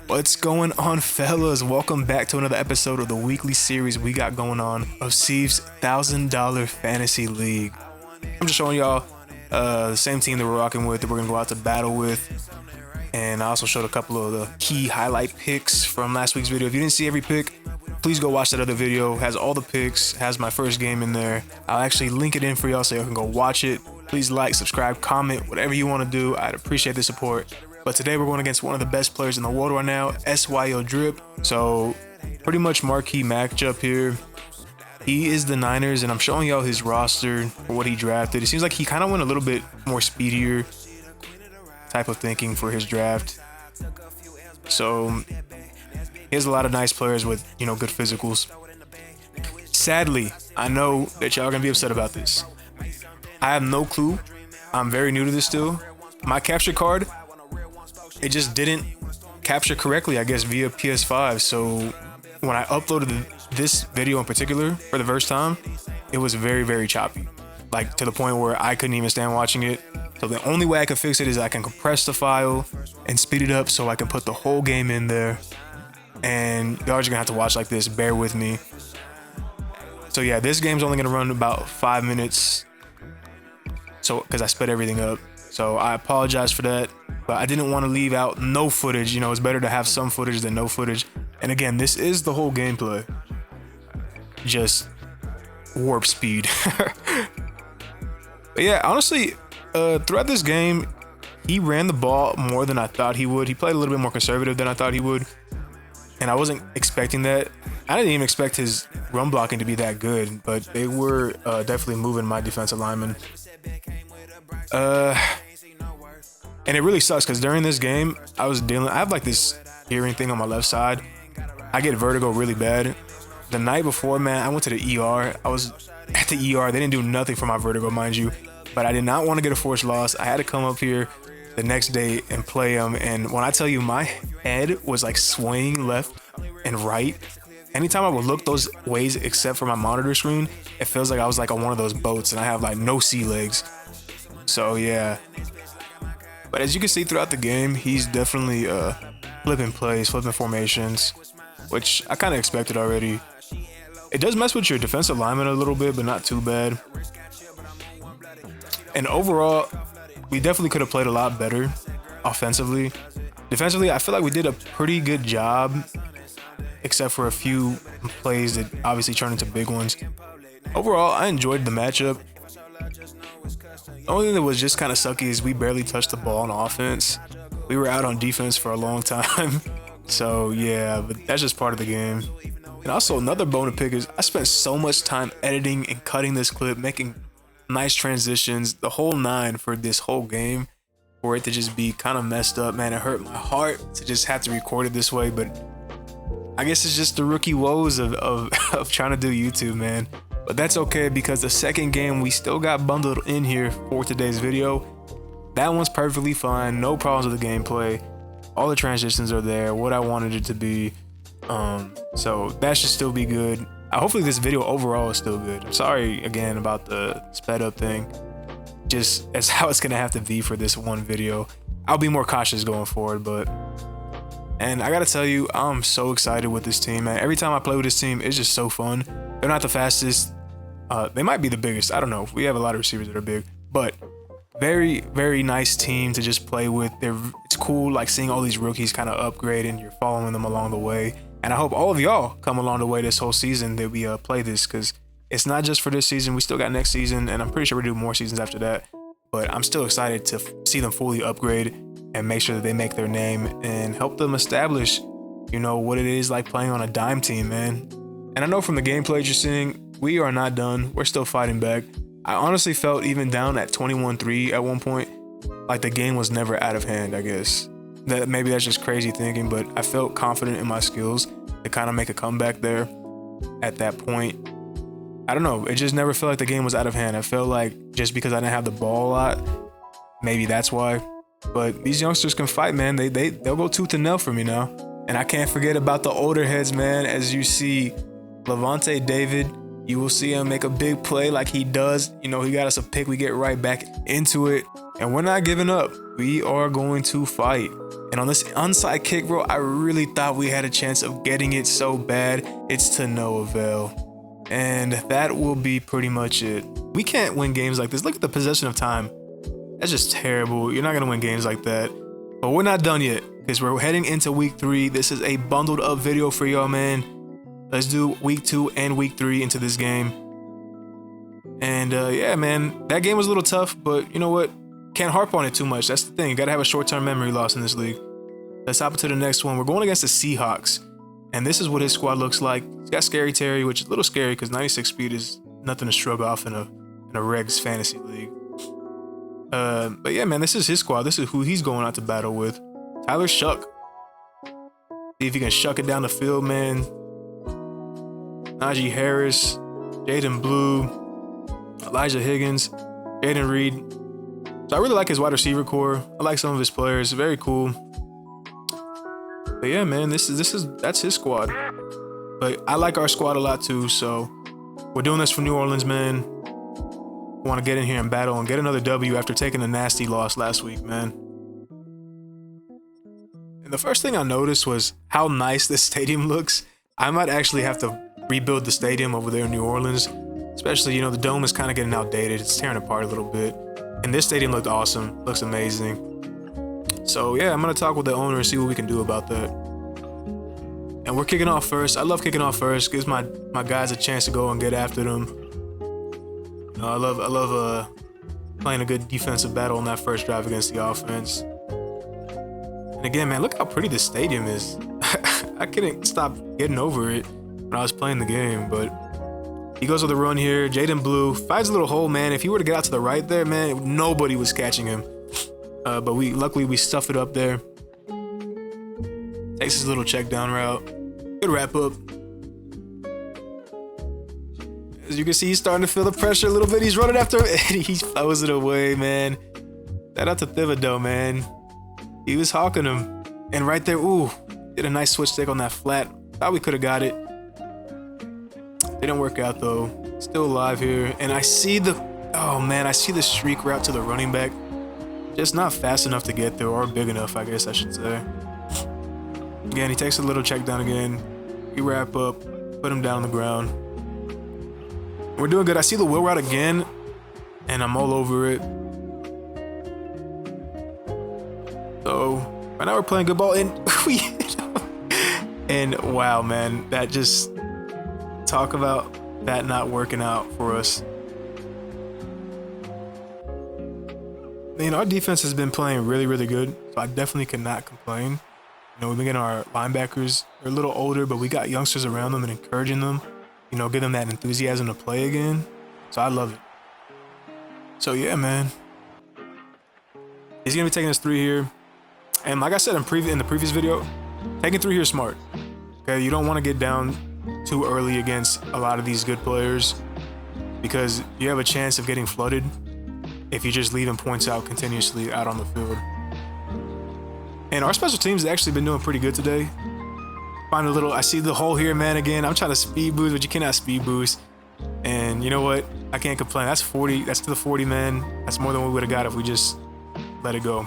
What's going on, fellas? Welcome back to another episode of the weekly series we got going on of Seeve'S $1,000 Fantasy League. I'm just showing y'all the same team that we're rocking with, that we're gonna go out to battle with. And I also showed a couple of the key highlight picks from last week's video. If you didn't see every pick, please go watch that other video. It has all the picks, has my first game in there. I'll actually link it in for y'all so y'all can go watch it. Please like, subscribe, comment, whatever you want to do. I'd appreciate the support. But today we're going against one of the best players in the world right now, SYO Drip. So pretty much marquee matchup here. He is the Niners, and I'm showing y'all his roster for what he drafted. It seems like he kind of went a little bit more speedier type of thinking for his draft. So he has a lot of nice players with, you know, good physicals. Sadly, I know that y'all are gonna be upset about this. I have no clue. I'm very new to this still. My capture card, it just didn't capture correctly, I guess, via PS5. So when I uploaded this video in particular for the first time, it was very, very choppy. Like to the point where I couldn't even stand watching it. So the only way I can fix it is I can compress the file and speed it up so I can put the whole game in there. And y'all are just gonna have to watch like this, bear with me. So yeah, this game's only gonna run about 5 minutes. So, cause I sped everything up. So I apologize for that, but I didn't want to leave out no footage. You know, it's better to have some footage than no footage. And again, this is the whole gameplay. Just warp speed. But yeah, honestly, throughout this game, he ran the ball more than I thought he would. He played a little bit more conservative than I thought he would. And I wasn't expecting that. I didn't even expect his run blocking to be that good, but they were definitely moving my defensive linemen. And it really sucks because during this game, I have like this hearing thing on my left side. I get vertigo really bad. The night before, man, I went to the ER. I was at the ER. They didn't do nothing for my vertigo, mind you. But I did not want to get a forced loss. I had to come up here the next day and play them. And when I tell you, my head was like swaying left and right. Anytime I would look those ways, except for my monitor screen, it feels like I was like on one of those boats and I have like no sea legs. So yeah. But as you can see throughout the game, he's definitely flipping plays, flipping formations, which I kind of expected already. It does mess with your defensive lineman a little bit, but not too bad. And overall, we definitely could have played a lot better offensively. Defensively, I feel like we did a pretty good job, except for a few plays that obviously turned into big ones. Overall, I enjoyed the matchup. The only thing that was just kind of sucky is we barely touched the ball on offense. We were out on defense for a long time. So yeah, but that's just part of the game. And also another bone to pick is I spent so much time editing and cutting this clip, making nice transitions, the whole nine for this whole game, for it to just be kind of messed up. Man, it hurt my heart to just have to record it this way, but I guess it's just the rookie woes of trying to do YouTube, man. But that's okay, because the second game we still got bundled in here for today's video. That one's perfectly fine, no problems with the gameplay. All the transitions are there, what I wanted it to be. So that should still be good. Hopefully this video overall is still good. I'm sorry again about the sped up thing. Just that's how it's gonna have to be for this one video. I'll be more cautious going forward, and I gotta tell you, I'm so excited with this team, man. Every time I play with this team, it's just so fun. They're not the fastest. They might be the biggest. I don't know. We have a lot of receivers that are big, but very, very nice team to just play with. It's cool, like seeing all these rookies kind of upgrade and you're following them along the way. And I hope all of y'all come along the way this whole season that we play this, because it's not just for this season. We still got next season, and I'm pretty sure we're doing more seasons after that. But I'm still excited to see them fully upgrade and make sure that they make their name and help them establish, you know, what it is like playing on a dime team, man. And I know from the gameplay you're seeing, we are not done. We're still fighting back. I honestly felt even down at 21-3 at one point, like the game was never out of hand, I guess. That maybe that's just crazy thinking, but I felt confident in my skills to kind of make a comeback there at that point. I don't know, it just never felt like the game was out of hand. I felt like just because I didn't have the ball a lot, maybe that's why. But these youngsters can fight, man. They'll go tooth and nail for me now. And I can't forget about the older heads, man. As you see, Levante David You will see him make a big play like he does. You know, he got us a pick. We get right back into it. And we're not giving up. We are going to fight. And on this onside kick, bro, I really thought we had a chance of getting it so bad. It's to no avail. And that will be pretty much it. We can't win games like this. Look at the possession of time. That's just terrible. You're not going to win games like that. But we're not done yet because we're heading into week 3. This is a bundled up video for y'all, man. Let's do week 2 and week 3 into this game. And yeah, man, that game was a little tough, but you know what? Can't harp on it too much. That's the thing. You got to have a short-term memory loss in this league. Let's hop into the next one. We're going against the Seahawks. And this is what his squad looks like. He's got Scary Terry, which is a little scary because 96 speed is nothing to shrug off in a Regs fantasy league. But yeah, man, this is his squad. This is who he's going out to battle with. Tyler Shuck. See if he can shuck it down the field, man. Najee Harris, Jaden Blue, Elijah Higgins, Jaden Reed. So I really like his wide receiver core. I like some of his players. Very cool. But yeah, man, that's his squad. But I like our squad a lot too. So we're doing this for New Orleans, man. Want to get in here and battle and get another W after taking a nasty loss last week, man. And the first thing I noticed was how nice this stadium looks. I might actually have to rebuild the stadium over there in New Orleans. Especially, you know, the dome is kind of getting outdated. It's tearing apart a little bit. And this stadium looked awesome. Looks amazing. So yeah, I'm going to talk with the owner and see what we can do about that. And we're kicking off first. I love kicking off first. Gives my guys a chance to go and get after them. You know, I love playing a good defensive battle on that first drive against the offense. And again, man, look how pretty this stadium is. I couldn't stop getting over it when I was playing the game, but he goes with the run here. Jaden Blue finds a little hole, man. If he were to get out to the right there, man, nobody was catching him. But luckily we stuff it up there. Takes his little check down route. Good wrap up. As you can see, he's starting to feel the pressure a little bit. He's running after him and he throws it away, man. Shout out to Thibodeau, man. He was hawking him. And right there, ooh, did a nice switch stick on that flat. Thought we could have got it. Didn't work out though. Still alive here. And I see the streak route to the running back. Just not fast enough to get there, or big enough, I guess I should say. Again, he takes a little check down again. We wrap up, put him down on the ground. We're doing good. I see the wheel route again, and I'm all over it. So right now we're playing good ball, and and wow, man, that just talk about that not working out for us. You know, our defense has been playing really, really good, so I definitely cannot complain. You know, we've been getting our linebackers. They're a little older, but we got youngsters around them and encouraging them. You know, give them that enthusiasm to play again. So I love it. So yeah, man. He's gonna be taking us 3 here, and like I said in the previous video, taking 3 here is smart. Okay, you don't want to get down too early against a lot of these good players because you have a chance of getting flooded if you're just leaving points out continuously out on the field. And our special teams have actually been doing pretty good today. Find a little, I see the hole here, man, again. I'm trying to speed boost, but you cannot speed boost. And you know what? I can't complain. That's 40, that's to the 40, man. That's more than we would have got if we just let it go.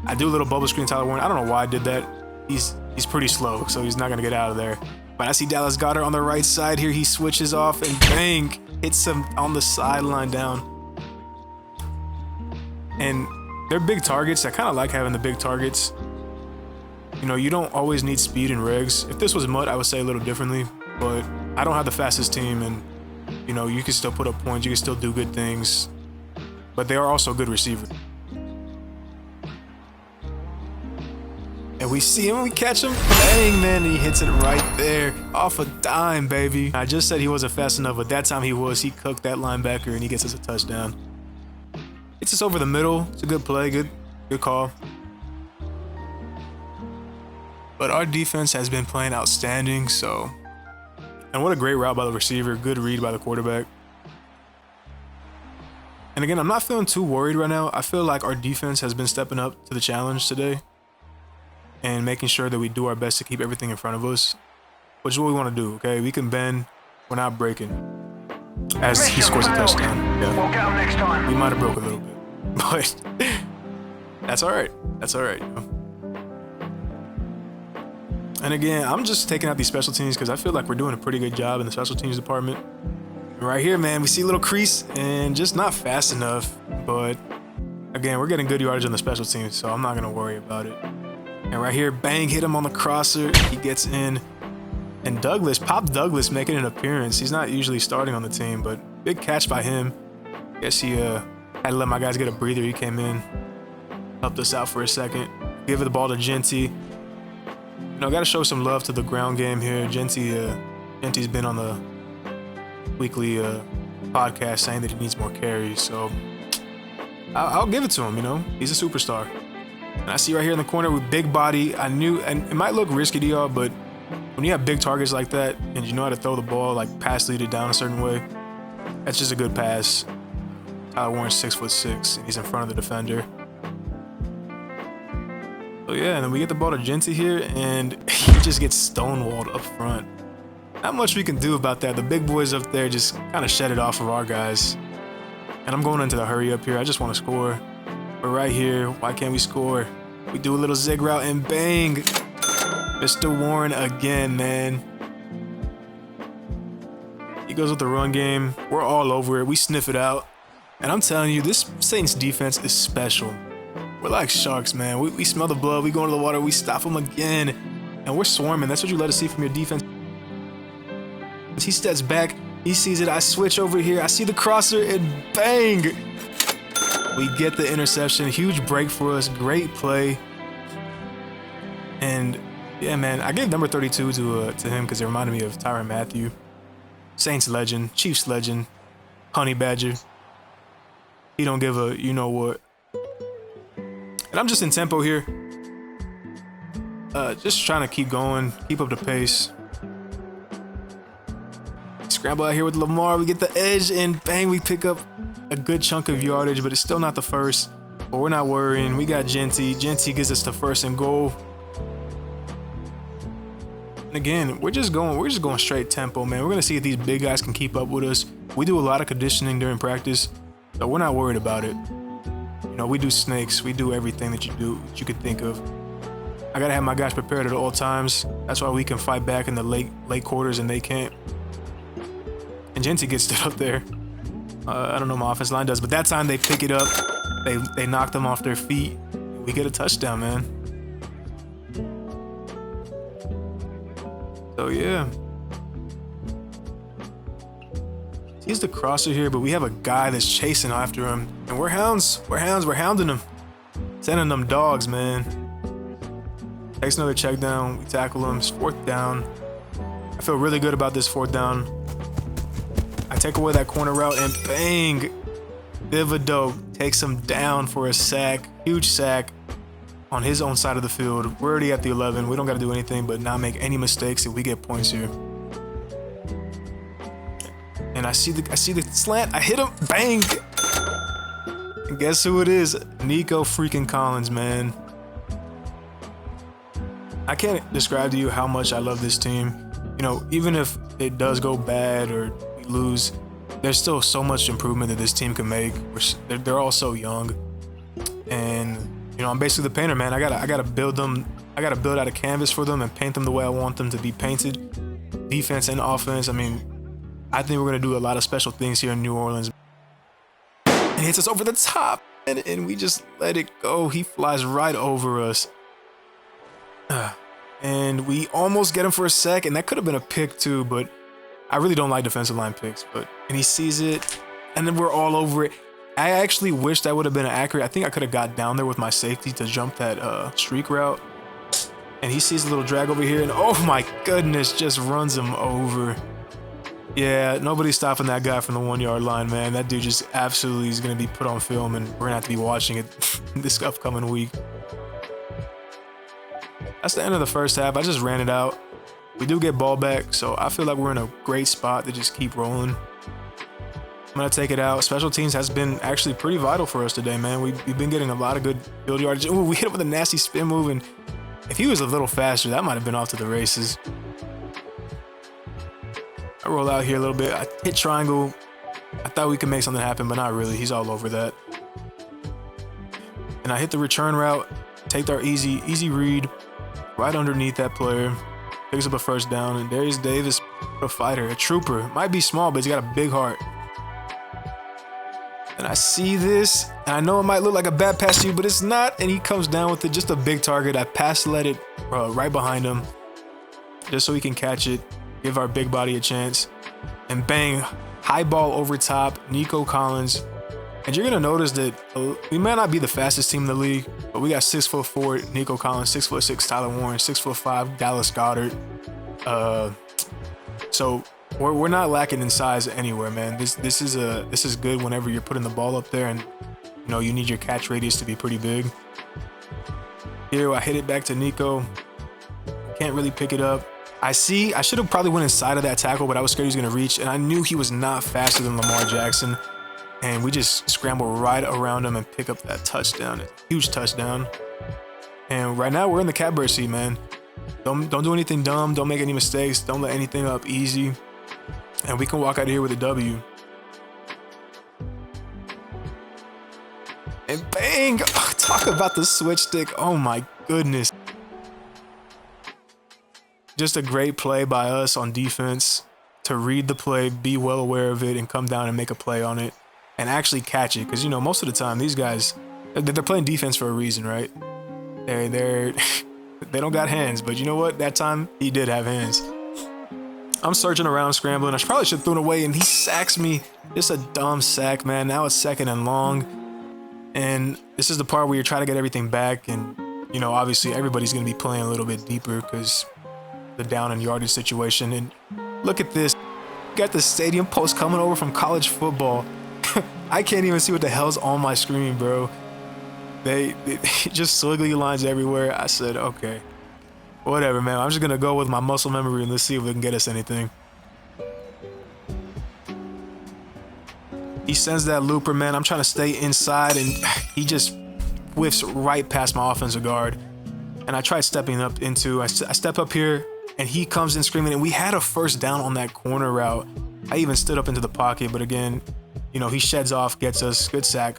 I do a little bubble screen Tyler Warren. I don't know why I did that. He's pretty slow, so he's not gonna get out of there. But I see Dallas Goedert on the right side here. He switches off and bang, hits him on the sideline down. And they're big targets. I kind of like having the big targets. You know, you don't always need speed in regs. If this was mud, I would say a little differently. But I don't have the fastest team, and you know, you can still put up points. You can still do good things. But they are also good receivers. And we see him, we catch him. Bang, man, he hits it right there. Off a dime, baby. I just said he wasn't fast enough, but that time he was. He cooked that linebacker, and he gets us a touchdown. It's just over the middle. It's a good play, good call. But our defense has been playing outstanding, so. And what a great route by the receiver. Good read by the quarterback. And again, I'm not feeling too worried right now. I feel like our defense has been stepping up to the challenge today and making sure that we do our best to keep everything in front of us, which is what we want to do, okay? We can bend. We're not breaking. as he scores a touchdown. We'll Yeah, get 'em next time. we might have broke a little bit, but that's all right. That's all right. You know? And again, I'm just taking out these special teams because I feel like we're doing a pretty good job in the special teams department. And right here, man, we see a little crease and just not fast enough. But again, we're getting good yardage on the special teams, so I'm not gonna worry about it. And right here, bang, hit him on the crosser. He gets in. And Douglas, Pop Douglas, making an appearance. He's not usually starting on the team, but big catch by him. Guess he had to let my guys get a breather. He came in, helped us out for a second. Give the ball to Genty. You know, got to show some love to the ground game here. Genty's been on the weekly podcast saying that he needs more carries, so I'll give it to him. You know, he's a superstar. And I see right here in the corner with big body. I knew, and it might look risky to y'all, but when you have big targets like that and you know how to throw the ball, like pass lead it down a certain way, that's just a good pass. Tyler Warren's 6'6", and he's in front of the defender. So yeah, and then we get the ball to Genty here, and he just gets stonewalled up front. Not much we can do about that. The big boys up there just kind of shed it off of our guys. And I'm going into the hurry up here. I just want to score. But right here, why can't we score? We do a little zig route and bang. Mr. Warren again, man. He goes with the run game. We're all over it. We sniff it out. And I'm telling you, this Saints defense is special. We're like sharks, man. We smell the blood. We go into the water. We stop them again. And we're swarming. That's what you let us see from your defense. He steps back. He sees it. I switch over here. I see the crosser and bang. We get the interception. Huge break for us. Great play. And yeah, man, I gave number 32 to him because it reminded me of Tyrann Mathieu. Saints legend, Chiefs legend, Honey Badger. He don't give a you know what. And I'm just in tempo here. Just trying to keep going, keep up the pace. Scramble out here with Lamar. We get the edge and bang, we pick up a good chunk of yardage, but it's still not the first. But we're not worrying. We got Genty. Genty gives us the 1st and goal. And again, we're just going straight tempo, man. We're gonna see if these big guys can keep up with us. We do a lot of conditioning during practice, so we're not worried about it. You know, we do snakes, we do everything that you could think of. I gotta have my guys prepared at all times. That's why we can fight back in the late quarters and they can't. And Genty gets stood up there. I don't know my offense line does, but that time they pick it up. They knock them off their feet. We get a touchdown, man. So yeah, he's the crosser here, but we have a guy that's chasing after him, and we're hounds. We're hounding him, sending them dogs, man. Takes another check down. We tackle him. It's 4th down. I feel really good about this 4th down. I take away that corner route and bang, Thibodeau takes him down for a sack, huge sack. On his own side of the field. We're already at the 11. We don't got to do anything but not make any mistakes if we get points here. And I see the slant. I hit him. Bang. And guess who it is? Nico freaking Collins, man. I can't describe to you how much I love this team. You know, even if it does go bad or we lose, there's still so much improvement that this team can make. They're all so young. And you know, I'm basically the painter, man. I gotta build them. I gotta build out a canvas for them and paint them the way I want them to be painted. Defense and offense. I mean, I think we're gonna do a lot of special things here in New Orleans. And he hits us over the top, and we just let it go. He flies right over us. And we almost get him for a sack, and that could have been a pick too, but I really don't like defensive line picks. And he sees it, and then we're all over it. I actually wish that would have been accurate. I think I could have got down there with my safety to jump that streak route. And he sees a little drag over here, and oh my goodness, just runs him over. Yeah, nobody's stopping that guy from the 1-yard line, man. That dude just absolutely is going to be put on film, and we're going to have to be watching it this upcoming week. That's the end of the first half. I just ran it out. We do get ball back, so I feel like we're in a great spot to just keep rolling. I'm going to take it out. Special teams has been actually pretty vital for us today, man. We've been getting a lot of good field yardage. Ooh, we hit him with a nasty spin move, and if he was a little faster, that might have been off to the races. I roll out here a little bit. I hit triangle, I thought we could make something happen, but not really. He's all over that. And I hit the return route, take our easy read right underneath that player. Picks up a first down, and Darius Davis, a fighter, a trooper. Might be small, but he's got a big heart. And I see this, and I know it might look like a bad pass to you, but it's not. And he comes down with it, just a big target. I led it right behind him, just so he can catch it, give our big body a chance. And bang, high ball over top, Nico Collins. And you're gonna notice that we might not be the fastest team in the league, but we got 6'4" Nico Collins, 6'6" Tyler Warren, 6'5" Dallas Goedert. So we're not lacking in size anywhere, man. This is good whenever you're putting the ball up there, and you know you need your catch radius to be pretty big. Here I hit it back to Nico. Can't really pick it up. I should have probably went inside of that tackle, but I was scared he was gonna reach, and I knew he was not faster than Lamar Jackson. And we just scramble right around him and pick up that touchdown. Huge touchdown. And right now we're in the catbird seat, man. Don't do anything dumb. Don't make any mistakes. Don't let anything up easy. And we can walk out of here with a W. And bang! Oh, talk about the switch stick. Oh my goodness. Just a great play by us on defense to read the play, be well aware of it, and come down and make a play on it. And actually catch it, because you know most of the time these guys, they're playing defense for a reason, right? They don't got hands, but you know what? That time he did have hands. I'm searching around, scrambling. I probably should have thrown it away, and he sacks me. Just a dumb sack, man. Now it's 2nd and long, and this is the part where you're trying to get everything back, and you know obviously everybody's gonna be playing a little bit deeper because the down and yardage situation. And look at this. Got the stadium post coming over from college football. I can't even see what the hell's on my screen, bro. They just squiggly lines everywhere. I said, okay, whatever, man. I'm just gonna go with my muscle memory and let's see if we can get us anything. He sends that looper, man. I'm trying to stay inside, and he just whiffs right past my offensive guard. And I tried stepping up into, I step up here, and he comes in screaming, and we had a first down on that corner route. I even stood up into the pocket, but again, you know, he sheds off, gets us, good sack.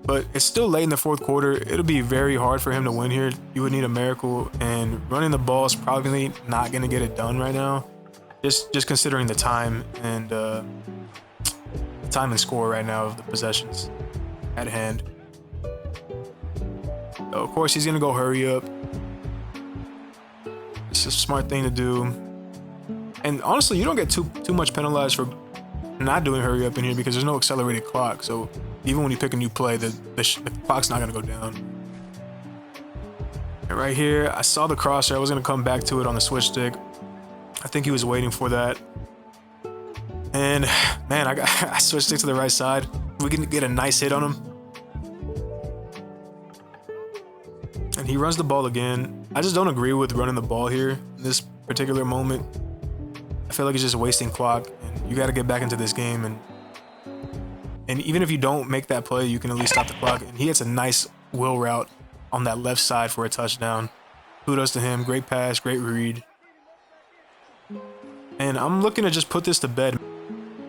But it's still late in the 4th quarter. It'll be very hard for him to win here. You would need a miracle, and running the ball is probably not going to get it done right now. Just considering the time and score right now of the possessions at hand. So of course, he's going to go hurry up. It's a smart thing to do. And honestly, you don't get too much penalized for not doing hurry up in here because there's no accelerated clock. So even when you pick a new play, the clock's not going to go down. And right here, I saw the crosshair. I was going to come back to it on the switch stick. I think he was waiting for that. And man, I switched it to the right side. We can get a nice hit on him. And he runs the ball again. I just don't agree with running the ball here in this particular moment. I feel like it's just wasting clock, and you got to get back into this game. And even if you don't make that play, you can at least stop the clock. And he hits a nice wheel route on that left side for a touchdown. Kudos to him. Great pass, great read. And I'm looking to just put this to bed.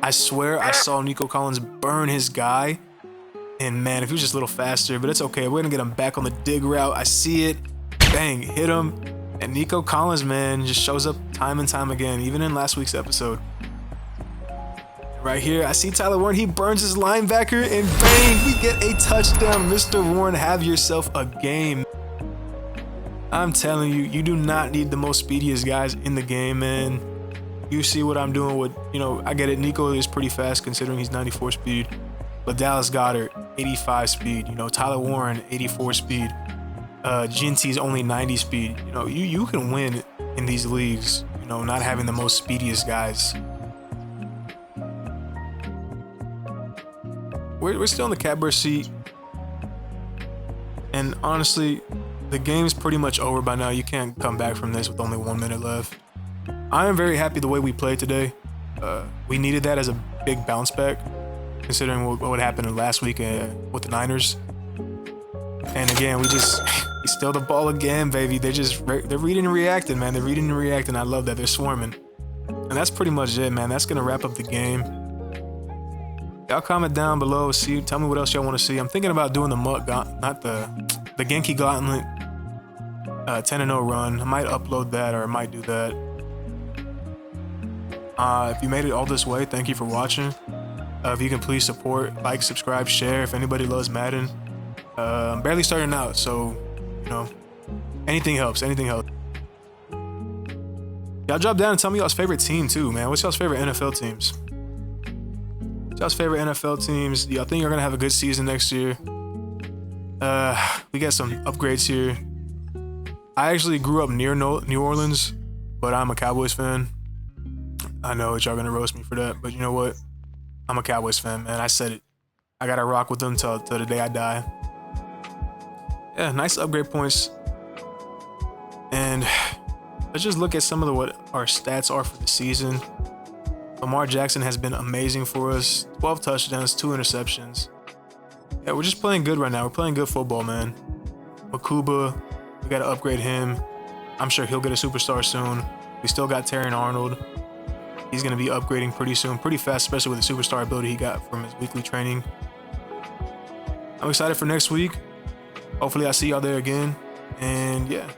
I swear I saw Nico Collins burn his guy. And man, if he was just a little faster, but it's okay. We're going to get him back on the dig route. I see it. Bang, hit him. And Nico Collins, man, just shows up time and time again, even in last week's episode. Right here, I see Tyler Warren. He burns his linebacker, and bang, we get a touchdown. Mr. Warren, have yourself a game. I'm telling you, you do not need the most speediest guys in the game, man. You see what I'm doing with, you know, I get it. Nico is pretty fast considering he's 94 speed. But Dallas Goedert, 85 speed. You know, Tyler Warren, 84 speed. Ginty's only 90 speed. You know, you can win in these leagues, you know, not having the most speediest guys. We're still in the catbird seat. And honestly, the game's pretty much over by now. You can't come back from this with only 1 minute left. I am very happy the way we played today. We needed that as a big bounce back, considering what happened last week with the Niners. And again, we steal the ball again, baby. They're reading and reacting, man. They're reading and reacting. I love that. They're swarming. And that's pretty much it, man. That's gonna wrap up the game. Y'all comment down below. Tell me what else y'all want to see. I'm thinking about doing the Genki Gauntlet 10-0 run. I might upload that, or I might do that. If you made it all this way, thank you for watching. If you can please support, like, subscribe, share. If anybody loves Madden, I'm barely starting out, so you know, anything helps. Anything helps. Y'all drop down and tell me y'all's favorite team too, man. What's y'all's favorite NFL teams? What's y'all's favorite NFL teams? Y'all think you're gonna have a good season next year? We got some upgrades here. I actually grew up near New Orleans, but I'm a Cowboys fan. I know y'all gonna roast me for that, but you know what? I'm a Cowboys fan, man. I said it. I gotta rock with them till the day I die. Yeah, nice upgrade points. And let's just look at some of what our stats are for the season. Lamar Jackson has been amazing for us. 12 touchdowns, 2 interceptions. Yeah, we're just playing good right now. We're playing good football, man. Makuba, we got to upgrade him. I'm sure he'll get a superstar soon. We still got Terran Arnold. He's going to be upgrading pretty soon, pretty fast, especially with the superstar ability he got from his weekly training. I'm excited for next week. Hopefully I see y'all there again. And yeah.